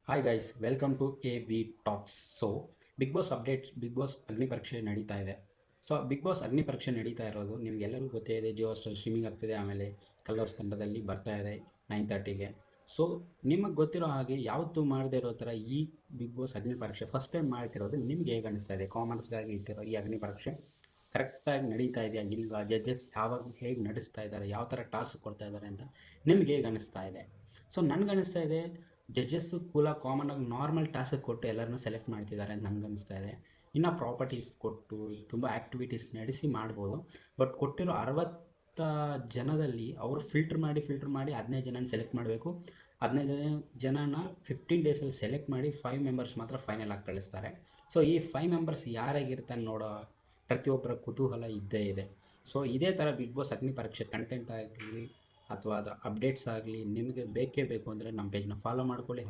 Hi guys, welcome to AV talks. So Bigg Boss updates, Bigg Boss Agni Pariksha ನಡೀತಾ ಇದೆ. So Bigg Boss Agni Pariksha ನಡೀತಾ ಇರೋದು ನಿಮಗೆಲ್ಲರಿಗೂ ಗೊತ್ತೇ ಇದೆ. ಜಿಯೋ ಹಾಟ್‌ಸ್ಟಾರ್ ಸ್ಟ್ರೀಮಿಂಗ್ ಆಗ್ತಿದೆ, ಆಮೇಲೆ ಕಲರ್ಸ್ ಕನ್ನಡದಲ್ಲಿ ಬರ್ತಾ ಇದೆ 9:30ಗೆ. ಸೊ ನಿಮಗೆ ಗೊತ್ತಿರೋ ಹಾಗೆ ಯಾವತ್ತೂ ಮಾಡದೇ ಇರೋ ಥರ ಈ ಬಿಗ್ ಬಾಸ್ ಅಗ್ನಿ ಪರೀಕ್ಷೆ ಫಸ್ಟ್ ಟೈಮ್ ಮಾಡ್ತಿರೋದು. ನಿಮ್ಗೆ ಹೇಗೆ ಅನಿಸ್ತಾ ಇದೆ? ಕಾಮನ್ಸ್ಗಾಗಿ ಇಟ್ಟಿರೋ ಈ ಅಗ್ನಿ ಪರೀಕ್ಷೆ ಕರೆಕ್ಟಾಗಿ ನಡೀತಾ ಇದೆಯಾ ಇಲ್ವಾ? ಜಡ್ಜಸ್ ಯಾವಾಗ ಹೇಗೆ ನಡೆಸ್ತಾ ಇದ್ದಾರೆ, ಯಾವ ಥರ ಟಾಸ್ಕ್ ಕೊಡ್ತಾ ಇದ್ದಾರೆ ಅಂತ ನಿಮ್ಗೆ ಹೇಗೆ ಅನಿಸ್ತಾ ಇದೆ? ಸೊ ನನಗೆ ಅನಿಸ್ತಾ ಇದೆ, ಜಡ್ಜಸ್ಸು ಕಾಮನಾಗಿ ನಾರ್ಮಲ್ ಟಾಸ್ಕ್ ಕೊಟ್ಟು ಎಲ್ಲರನ್ನೂ ಸೆಲೆಕ್ಟ್ ಮಾಡ್ತಿದ್ದಾರೆ ಅಂತ ನಂಗೆ ಅನಿಸ್ತಾ ಇದೆ. ಇನ್ನು ಪ್ರಾಪರ್ಟೀಸ್ ಕೊಟ್ಟು ತುಂಬ ಆ್ಯಕ್ಟಿವಿಟೀಸ್ ನಡೆಸಿ ಮಾಡ್ಬೋದು. ಬಟ್ ಕೊಟ್ಟಿರೋ 60 ಜನದಲ್ಲಿ ಅವರು ಫಿಲ್ಟ್ರ್ ಮಾಡಿ 15 ಜನನ ಸೆಲೆಕ್ಟ್ ಮಾಡಬೇಕು. 15 ಜನನ 15 ಡೇಸಲ್ಲಿ ಸೆಲೆಕ್ಟ್ ಮಾಡಿ 5 ಮೆಂಬರ್ಸ್ ಮಾತ್ರ ಫೈನಲ್ ಆಗಿ ಕಳಿಸ್ತಾರೆ. ಸೊ ಈ 5 ಮೆಂಬರ್ಸ್ ಯಾರಾಗಿರ್ತಾನೆ ನೋಡೋ ಪ್ರತಿಯೊಬ್ಬರ ಕುತೂಹಲ ಇದ್ದೇ ಇದೆ. ಸೊ ಇದೇ ಥರ ಬಿಗ್ ಬಾಸ್ ಅಗ್ನಿ ಪರೀಕ್ಷೆ ಕಂಟೆಂಟ್ ಆಗಲಿ ಅಥವಾ ಅದರ ಅಪ್ಡೇಟ್ಸ್ ಆಗಲಿ ನಿಮಗೆ ಬೇಕೇ ಬೇಕು ಅಂದರೆ ನಮ್ಮ ಪೇಜ್ನ ಫಾಲೋ ಮಾಡ್ಕೊಳ್ಳಿ.